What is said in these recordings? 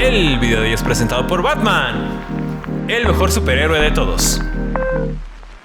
El video de hoy es presentado por Batman, el mejor superhéroe de todos.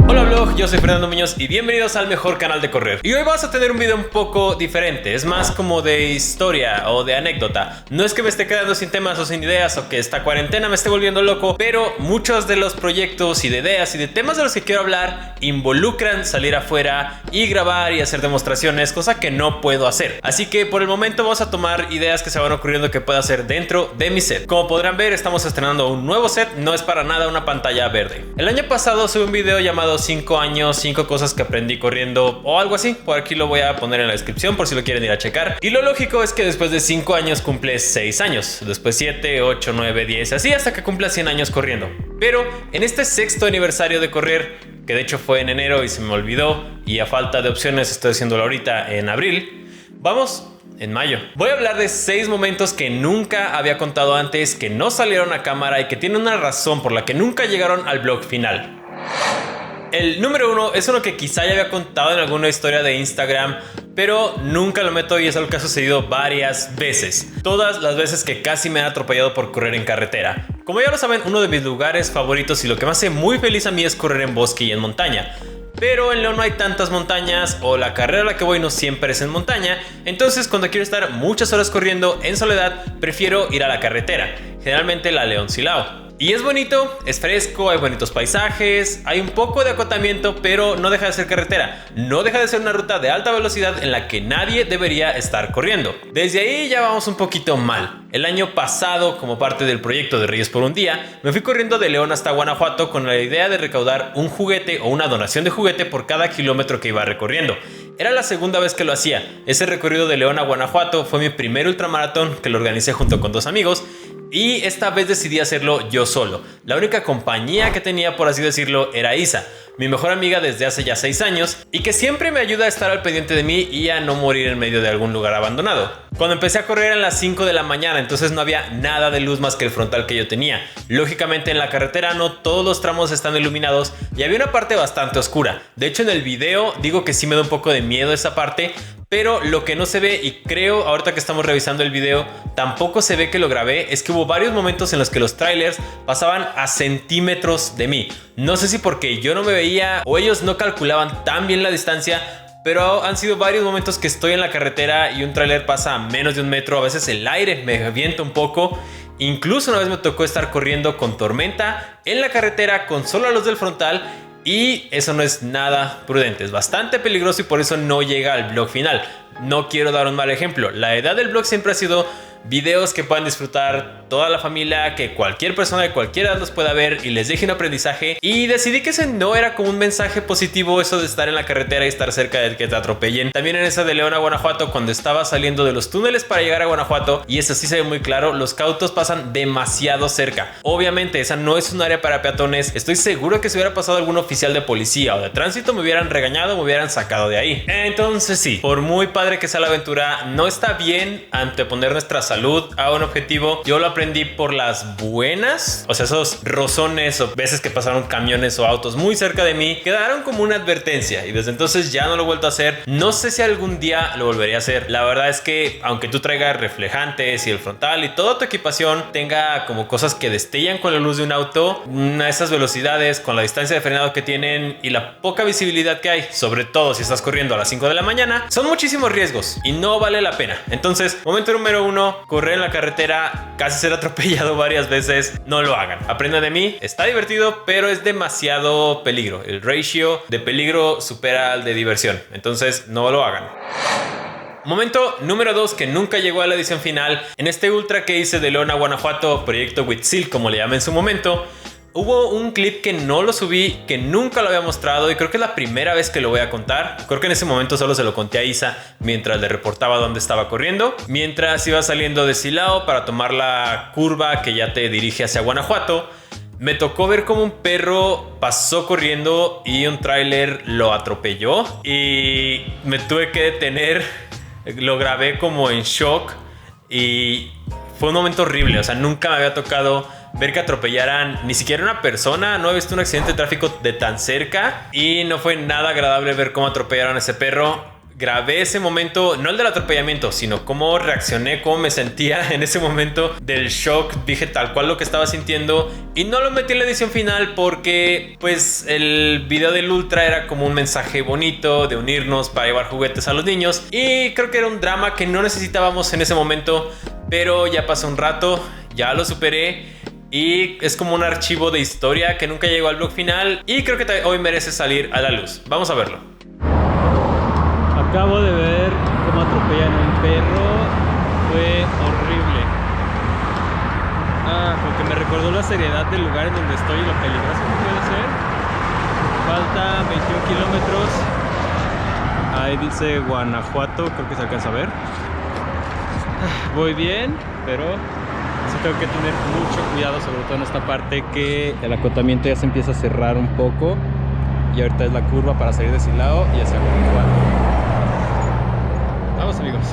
Hola vlog, yo soy Fernando Muñoz y bienvenidos al mejor canal de correr. Y hoy vamos a tener un video un poco diferente, es más como de historia o de anécdota. No es que me esté quedando sin temas o sin ideas o que esta cuarentena me esté volviendo loco, pero muchos de los proyectos y de ideas y de temas de los que quiero hablar involucran salir afuera y grabar y hacer demostraciones, cosa que no puedo hacer. Así que por el momento vamos a tomar ideas que se van ocurriendo que pueda hacer dentro de mi set. Como podrán ver, estamos estrenando un nuevo set, no es para nada una pantalla verde. El año pasado subí un video llamado 5 años, 5 cosas que aprendí corriendo o algo así. Por aquí lo voy a poner en la descripción por si lo quieren ir a checar. Y lo lógico es que después de 5 años cumples 6 años, después 7, 8, 9, 10, así hasta que cumplas 100 años corriendo. Pero en este sexto aniversario de correr, que de hecho fue en enero y se me olvidó, y a falta de opciones estoy haciéndolo ahorita en abril, vamos en mayo. Voy a hablar de 6 momentos que nunca había contado antes, que no salieron a cámara y que tienen una razón por la que nunca llegaron al vlog final. El número 1 es uno que quizá ya había contado en alguna historia de Instagram, pero nunca lo meto y es algo que ha sucedido varias veces. Todas las veces que casi me han atropellado por correr en carretera. Como ya lo saben, uno de mis lugares favoritos y lo que me hace muy feliz a mí es correr en bosque y en montaña. Pero en León no hay tantas montañas o la carrera a la que voy no siempre es en montaña. Entonces cuando quiero estar muchas horas corriendo en soledad, prefiero ir a la carretera, generalmente la León Silao. Y es bonito, es fresco, hay bonitos paisajes, hay un poco de acotamiento, pero no deja de ser carretera. No deja de ser una ruta de alta velocidad en la que nadie debería estar corriendo. Desde ahí ya vamos un poquito mal. El año pasado, como parte del proyecto de Reyes por un Día, me fui corriendo de León hasta Guanajuato con la idea de recaudar un juguete o una donación de juguete por cada kilómetro que iba recorriendo. Era la segunda vez que lo hacía. Ese recorrido de León a Guanajuato fue mi primer ultramaratón que lo organicé junto con 2 amigos. Y esta vez decidí hacerlo yo solo. La única compañía que tenía, por así decirlo, era Isa, mi mejor amiga desde hace ya 6 años y que siempre me ayuda a estar al pendiente de mí y a no morir en medio de algún lugar abandonado. Cuando empecé a correr eran las 5 de la mañana, entonces no había nada de luz más que el frontal que yo tenía. Lógicamente en la carretera no todos los tramos están iluminados y había una parte bastante oscura. De hecho en el video digo que sí me da un poco de miedo esa parte, pero lo que no se ve, y creo ahorita que estamos revisando el video tampoco se ve que lo grabé, es que hubo varios momentos en los que los trailers pasaban a centímetros de mí. No sé si porque yo no me veía o ellos no calculaban tan bien la distancia, pero han sido varios momentos que estoy en la carretera y un trailer pasa a menos de 1 metro. A veces el aire me avienta un poco. Incluso una vez me tocó estar corriendo con tormenta en la carretera con solo la luz del frontal. Y eso no es nada prudente, es bastante peligroso y por eso no llega al vlog final. No quiero dar un mal ejemplo. La idea del vlog siempre ha sido videos que puedan disfrutar toda la familia, que cualquier persona de cualquier edad los pueda ver y les deje un aprendizaje. Y decidí que ese no era como un mensaje positivo, eso de estar en la carretera y estar cerca de que te atropellen. También en esa de León a Guanajuato, cuando estaba saliendo de los túneles para llegar a Guanajuato, y eso sí se ve muy claro, los autos pasan demasiado cerca. Obviamente esa no es un área para peatones. Estoy seguro que si hubiera pasado algún oficial de policía o de tránsito me hubieran regañado, me hubieran sacado de ahí. Entonces sí, por muy padre que sea la aventura, no está bien anteponer nuestra salud a un objetivo. Yo lo aprendí por las buenas, o sea, esos rozones o veces que pasaron camiones o autos muy cerca de mí quedaron como una advertencia y desde entonces ya no lo he vuelto a hacer. No sé si algún día lo volvería a hacer. La verdad es que aunque tú traigas reflejantes y el frontal y toda tu equipación tenga como cosas que destellan con la luz de un auto, a esas velocidades, con la distancia de frenado que tienen y la poca visibilidad que hay, sobre todo si estás corriendo a las 5 de la mañana, son muchísimos riesgos y no vale la pena. Entonces, momento número 1, correr en la carretera, casi ser atropellado varias veces, no lo hagan. Aprendan de mí, está divertido, pero es demasiado peligro. El ratio de peligro supera al de diversión, entonces no lo hagan. Momento número 2 que nunca llegó a la edición final. En este ultra que hice de León a Guanajuato, proyecto Huitzil como le llamé en su momento, hubo un clip que no lo subí, que nunca lo había mostrado y creo que es la primera vez que lo voy a contar. Creo que en ese momento solo se lo conté a Isa mientras le reportaba dónde estaba corriendo. Mientras iba saliendo de Silao para tomar la curva que ya te dirige hacia Guanajuato, me tocó ver cómo un perro pasó corriendo y un tráiler lo atropelló y me tuve que detener. Lo grabé como en shock y fue un momento horrible. O sea, nunca me había tocado ver que atropellaran ni siquiera una persona. No he visto un accidente de tráfico de tan cerca y no fue nada agradable ver cómo atropellaron a ese perro. grabé ese momento, no el del atropellamiento, sino cómo reaccioné, cómo me sentía en ese momento del shock. Dije tal cual lo que estaba sintiendo y no lo metí en la edición final porque pues el video del Ultra era como un mensaje bonito de unirnos para llevar juguetes a los niños y creo que era un drama que no necesitábamos en ese momento, pero ya pasó un rato, ya lo superé y es como un archivo de historia que nunca llegó al blog final y creo que hoy merece salir a la luz. Vamos a verlo. Acabo de ver cómo atropellan a un perro. Fue horrible. Como que me recordó la seriedad del lugar en donde estoy y lo peligroso que puede ser. Falta 21 kilómetros. Ahí dice Guanajuato, creo que se alcanza a ver. Voy bien, pero sí tengo que tener mucho cuidado, sobre todo en esta parte que el acotamiento ya se empieza a cerrar un poco. Y ahorita es la curva para salir de ese lado y hacia Guanajuato. Vamos, amigos.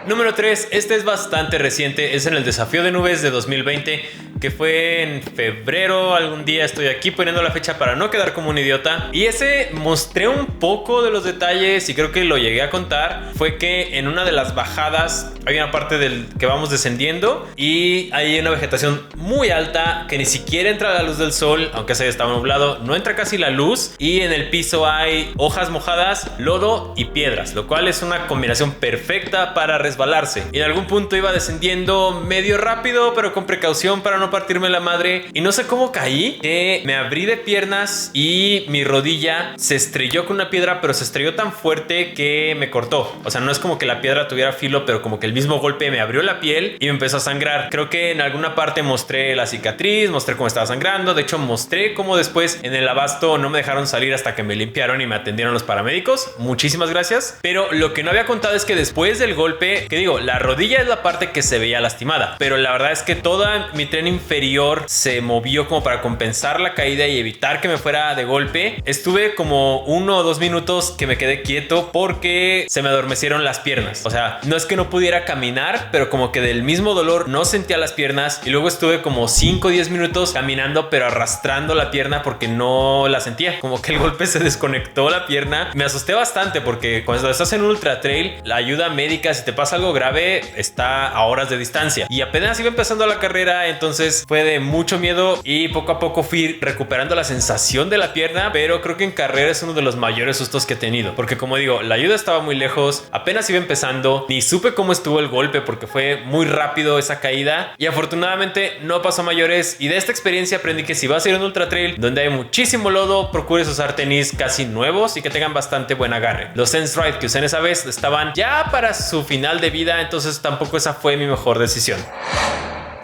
Número 3, este es bastante reciente, es en el desafío de nubes de 2020, que fue en febrero. Algún día estoy aquí poniendo la fecha para no quedar como un idiota. Y ese mostré un poco de los detalles y creo que lo llegué a contar. Fue que en una de las bajadas hay una parte del que vamos descendiendo y hay una vegetación muy alta que ni siquiera entra la luz del sol, aunque se estaba nublado, no entra casi la luz y en el piso hay hojas mojadas, lodo y piedras, lo cual es una combinación perfecta para resbalarse. Y en algún punto iba descendiendo medio rápido, pero con precaución para no partirme la madre y no sé cómo caí, que me abrí de piernas y mi rodilla se estrelló con una piedra, pero se estrelló tan fuerte que me cortó. O sea, no es como que la piedra tuviera filo, pero como que el mismo golpe me abrió la piel y me empezó a sangrar. Creo que en alguna parte mostré la cicatriz, mostré cómo estaba sangrando. De hecho, mostré cómo después en el abasto no me dejaron salir hasta que me limpiaron y me atendieron los paramédicos. Muchísimas gracias. Pero lo que no había contado es que después del golpe, que digo, la rodilla es la parte que se veía lastimada, pero la verdad es que toda mi tren inferior se movió como para compensar la caída y evitar que me fuera de golpe. Estuve como 1 o 2 minutos que me quedé quieto porque se me adormecieron las piernas. O sea, no es que no pudiera caminar, pero como que del mismo dolor no sentía las piernas y luego estuve como 5 o 10 minutos caminando pero arrastrando la pierna porque no la sentía. Como que el golpe se desconectó la pierna. Me asusté bastante porque cuando estás en un ultra trail, la ayuda médica, si te pasa algo grave, está a horas de distancia y apenas iba empezando la carrera, entonces fue de mucho miedo y poco a poco fui recuperando la sensación de la pierna, pero creo que en carrera es uno de los mayores sustos que he tenido porque, como digo, la ayuda estaba muy lejos, apenas iba empezando, ni supe cómo estuvo el golpe porque fue muy rápido esa caída y afortunadamente no pasó a mayores. Y de esta experiencia aprendí que si vas a ir a un ultra trail donde hay muchísimo lodo, procures usar tenis casi nuevos y que tengan bastante buen agarre. Los Sense Ride que usé esa vez estaban ya para su final de vida, entonces tampoco esa fue mi mejor decisión.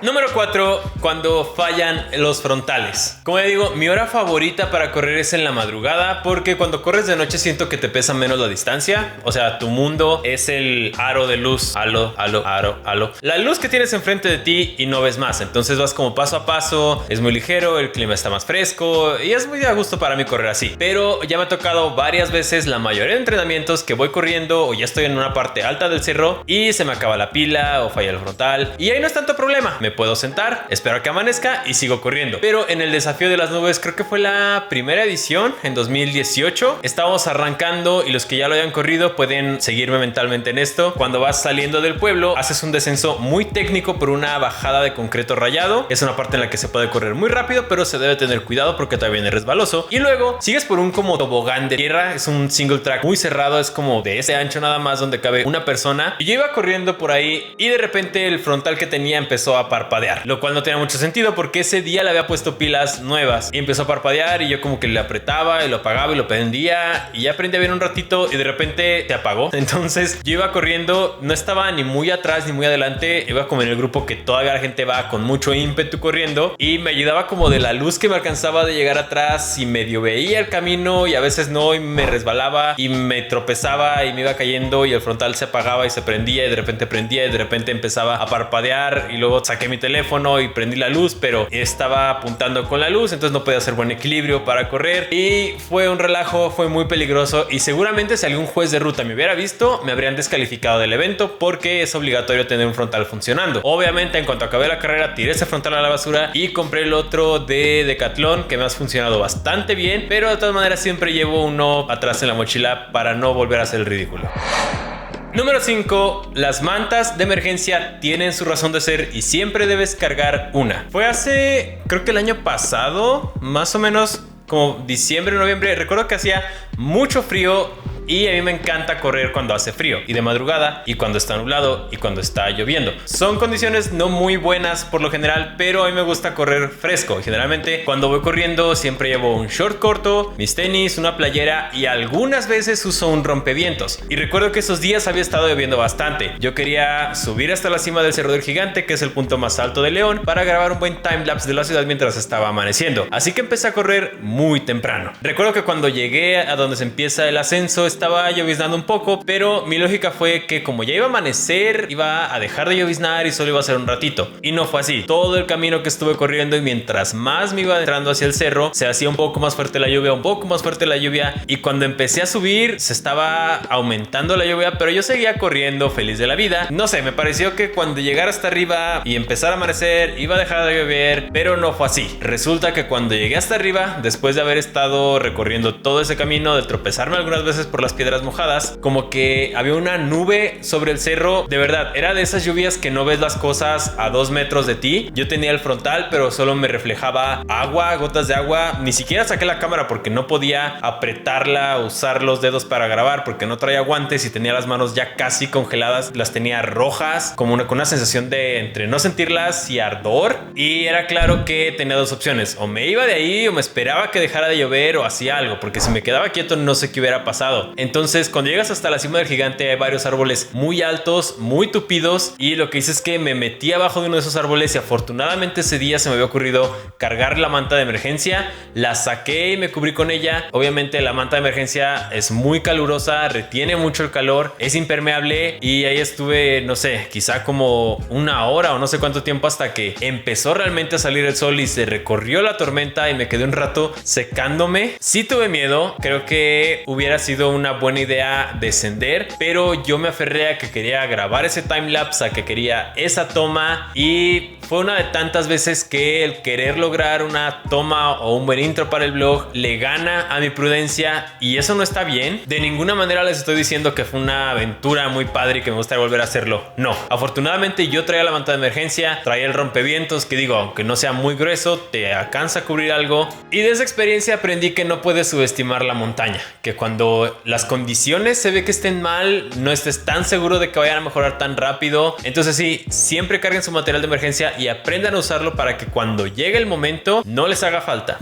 Número 4, cuando fallan los frontales. Como ya digo, mi hora favorita para correr es en la madrugada porque cuando corres de noche siento que te pesa menos la distancia. O sea, tu mundo es el aro de luz. Aro. La luz que tienes enfrente de ti y no ves más. Entonces vas como paso a paso, es muy ligero, el clima está más fresco y es muy a gusto para mí correr así. Pero ya me ha tocado varias veces, la mayoría de entrenamientos, que voy corriendo o ya estoy en una parte alta del cerro y se me acaba la pila o falla el frontal y ahí no es tanto problema. Me puedo sentar, espero a que amanezca y sigo corriendo. Pero en el desafío de las nubes, creo que fue la primera edición en 2018, estábamos arrancando y los que ya lo hayan corrido pueden seguirme mentalmente en esto. Cuando vas saliendo del pueblo, haces un descenso muy técnico por una bajada de concreto rayado. Es una parte en la que se puede correr muy rápido, pero se debe tener cuidado porque todavía viene resbaloso. Y luego sigues por un como tobogán de tierra, es un single track muy cerrado, es como de ese ancho nada más donde cabe una persona. Y yo iba corriendo por ahí y de repente el frontal que tenía empezó a parpadear, lo cual no tenía mucho sentido porque ese día le había puesto pilas nuevas y empezó a parpadear y yo como que le apretaba y lo apagaba y lo prendía y ya aprendí a ver un ratito y de repente se apagó. Entonces yo iba corriendo, no estaba ni muy atrás ni muy adelante, iba como en el grupo que todavía la gente va con mucho ímpetu corriendo y me ayudaba como de la luz que me alcanzaba de llegar atrás y medio veía el camino y a veces no y me resbalaba y me tropezaba y me iba cayendo y el frontal se apagaba y se prendía y de repente prendía y de repente empezaba a parpadear y luego saqué saqué mi teléfono y prendí la luz, pero estaba apuntando con la luz, entonces no podía hacer buen equilibrio para correr y fue un relajo, fue muy peligroso y seguramente si algún juez de ruta me hubiera visto, me habrían descalificado del evento porque es obligatorio tener un frontal funcionando. Obviamente, en cuanto acabé la carrera, tiré ese frontal a la basura y compré el otro de Decathlon que me ha funcionado bastante bien, pero de todas maneras siempre llevo uno atrás en la mochila para no volver a hacer el ridículo. Número 5. Las mantas de emergencia tienen su razón de ser y siempre debes cargar una. Fue hace, creo que el año pasado, más o menos como diciembre, noviembre. Recuerdo que hacía mucho frío y a mí me encanta correr cuando hace frío y de madrugada y cuando está nublado y cuando está lloviendo. Son condiciones no muy buenas por lo general, pero a mí me gusta correr fresco. Generalmente cuando voy corriendo siempre llevo un short corto, mis tenis, una playera y algunas veces uso un rompevientos. Y recuerdo que esos días había estado lloviendo bastante. Yo quería subir hasta la cima del Cerro del Gigante, que es el punto más alto de León, para grabar un buen timelapse de la ciudad mientras estaba amaneciendo. Así que empecé a correr muy temprano. Recuerdo que cuando llegué a donde se empieza el ascenso estaba lloviznando un poco, pero mi lógica fue que como ya iba a amanecer, iba a dejar de lloviznar y solo iba a ser un ratito. Y no fue así. Todo el camino que estuve corriendo y mientras más me iba entrando hacia el cerro, se hacía un poco más fuerte la lluvia, un poco más fuerte la lluvia. Y cuando empecé a subir, se estaba aumentando la lluvia, pero yo seguía corriendo feliz de la vida. No sé, me pareció que cuando llegara hasta arriba y empezara a amanecer, iba a dejar de llover, pero no fue así. Resulta que cuando llegué hasta arriba, después de haber estado recorriendo todo ese camino, de tropezarme algunas veces por las piedras mojadas, como que había una nube sobre el cerro. De verdad, era de esas lluvias que no ves las cosas a 2 metros de ti. Yo tenía el frontal, pero solo me reflejaba agua, gotas de agua. Ni siquiera saqué la cámara porque no podía apretarla, usar los dedos para grabar porque no traía guantes y tenía las manos ya casi congeladas. Las tenía rojas, como con una sensación de entre no sentirlas y ardor. Y era claro que tenía dos opciones: o me iba de ahí o me esperaba que dejara de llover o hacía algo, porque si me quedaba quieto no sé qué hubiera pasado. Entonces cuando llegas hasta la cima del gigante hay varios árboles muy altos, muy tupidos, y lo que hice es que me metí abajo de uno de esos árboles y afortunadamente ese día se me había ocurrido cargar la manta de emergencia. La saqué y me cubrí con ella. Obviamente la manta de emergencia es muy calurosa, retiene mucho el calor, es impermeable y ahí estuve, no sé, quizá como una hora o no sé cuánto tiempo hasta que empezó realmente a salir el sol y se recorrió la tormenta y me quedé un rato secándome. Sí tuve miedo, creo que hubiera sido una buena idea descender, pero yo me aferré a que quería grabar ese timelapse, a que quería esa toma, y fue una de tantas veces que el querer lograr una toma o un buen intro para el blog le gana a mi prudencia, y eso no está bien. De ninguna manera les estoy diciendo que fue una aventura muy padre y que me gustaría volver a hacerlo. No, afortunadamente yo traía la manta de emergencia, traía el rompevientos, que digo, aunque no sea muy grueso, te alcanza a cubrir algo, y de esa experiencia aprendí que no puedes subestimar la montaña, que cuando las condiciones se ve que estén mal, no estés tan seguro de que vayan a mejorar tan rápido. Entonces sí, siempre carguen su material de emergencia y aprendan a usarlo para que cuando llegue el momento no les haga falta.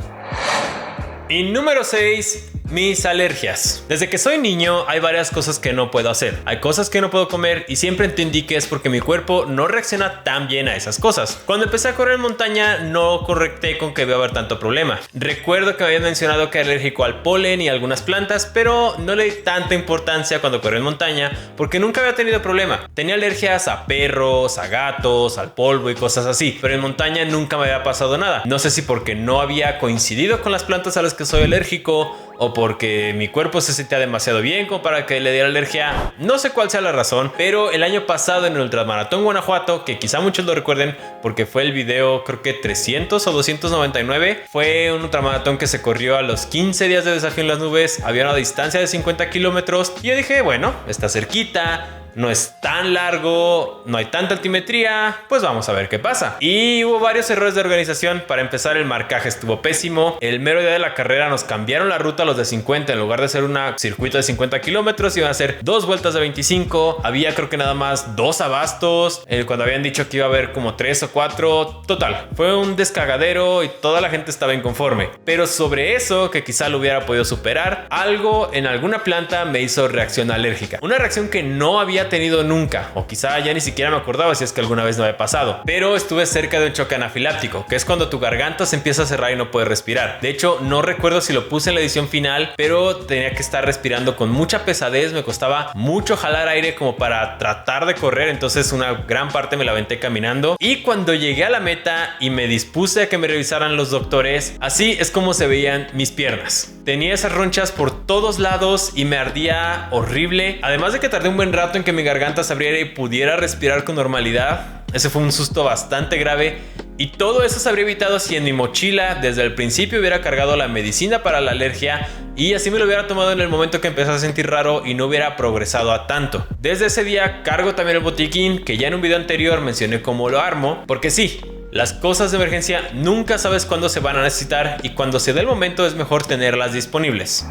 Y número 6, mis alergias. Desde que soy niño hay varias cosas que no puedo hacer. Hay cosas que no puedo comer y siempre entendí que es porque mi cuerpo no reacciona tan bien a esas cosas. Cuando empecé a correr en montaña no conecté con que iba a haber tanto problema. Recuerdo que me habían mencionado que era alérgico al polen y a algunas plantas, pero no le di tanta importancia cuando corrí en montaña porque nunca había tenido problema. Tenía alergias a perros, a gatos, al polvo y cosas así, pero en montaña nunca me había pasado nada. No sé si porque no había coincidido con las plantas a las que soy alérgico o porque mi cuerpo se sentía demasiado bien como para que le diera alergia. No sé cuál sea la razón, pero el año pasado en el Ultramaratón Guanajuato, que quizá muchos lo recuerden porque fue el video creo que 300 o 299, fue un ultramaratón que se corrió a los 15 días de desafío en las nubes. Había una distancia de 50 kilómetros y yo dije, bueno, está cerquita, no es tan largo, no hay tanta altimetría, pues vamos a ver qué pasa. Y hubo varios errores de organización. Para empezar, el marcaje estuvo pésimo. El mero día de la carrera nos cambiaron la ruta a los de 50. En lugar de hacer un circuito de 50 kilómetros, iban a hacer 2 vueltas de 25. Había creo que nada más 2 abastos, cuando habían dicho que iba a haber como 3 o 4. Total, fue un descagadero y toda la gente estaba inconforme. Pero sobre eso, que quizá lo hubiera podido superar, algo en alguna planta me hizo reacción alérgica. Una reacción que no había había tenido nunca, o quizá ya ni siquiera me acordaba si es que alguna vez no había pasado, pero estuve cerca de un choque anafiláctico, que es cuando tu garganta se empieza a cerrar y no puedes respirar. De hecho, no recuerdo si lo puse en la edición final, pero tenía que estar respirando con mucha pesadez, me costaba mucho jalar aire como para tratar de correr, entonces una gran parte me la aventé caminando. Y cuando llegué a la meta y me dispuse a que me revisaran los doctores, así es como se veían mis piernas. Tenía esas ronchas por todos lados y me ardía horrible. Además de que tardé un buen rato en que mi garganta se abriera y pudiera respirar con normalidad. Ese fue un susto bastante grave. Y todo eso se habría evitado si en mi mochila desde el principio hubiera cargado la medicina para la alergia y así me lo hubiera tomado en el momento que empecé a sentir raro y no hubiera progresado a tanto. Desde ese día cargo también el botiquín, que ya en un video anterior mencioné cómo lo armo, porque sí, las cosas de emergencia nunca sabes cuándo se van a necesitar y cuando se dé el momento es mejor tenerlas disponibles.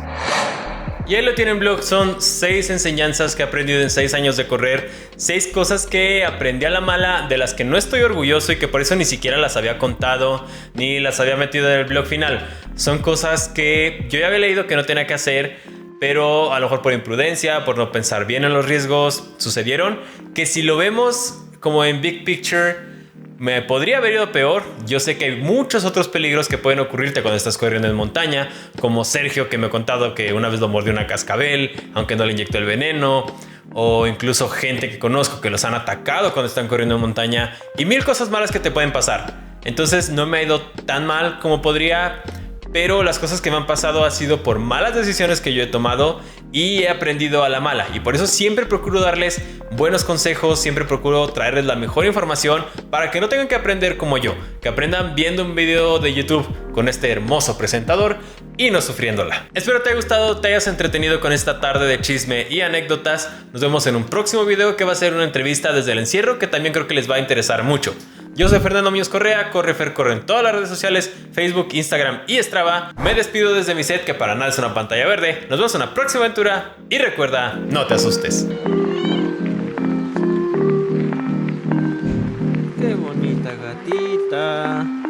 Y ahí lo tienen, blog. Son 6 enseñanzas que he aprendido en 6 años de correr. 6 cosas que aprendí a la mala, de las que no estoy orgulloso y que por eso ni siquiera las había contado ni las había metido en el blog final. Son cosas que yo ya había leído que no tenía que hacer, pero a lo mejor por imprudencia, por no pensar bien en los riesgos, sucedieron. Que si lo vemos como en Big Picture, me podría haber ido peor. Yo sé que hay muchos otros peligros que pueden ocurrirte cuando estás corriendo en montaña, como Sergio, que me ha contado que una vez lo mordió una cascabel, aunque no le inyectó el veneno, o incluso gente que conozco que los han atacado cuando están corriendo en montaña, y mil cosas malas que te pueden pasar. Entonces no me ha ido tan mal como podría, pero las cosas que me han pasado ha sido por malas decisiones que yo he tomado y he aprendido a la mala. Y por eso siempre procuro darles buenos consejos, siempre procuro traerles la mejor información para que no tengan que aprender como yo, que aprendan viendo un video de YouTube con este hermoso presentador y no sufriéndola. Espero te haya gustado, te hayas entretenido con esta tarde de chisme y anécdotas. Nos vemos en un próximo video que va a ser una entrevista desde el encierro que también creo que les va a interesar mucho. Yo soy Fernando Muñoz Correa, Corre en todas las redes sociales, Facebook, Instagram y Strava. Me despido desde mi set, que para nada es una pantalla verde. Nos vemos en una próxima aventura y recuerda, no te asustes. Qué bonita gatita.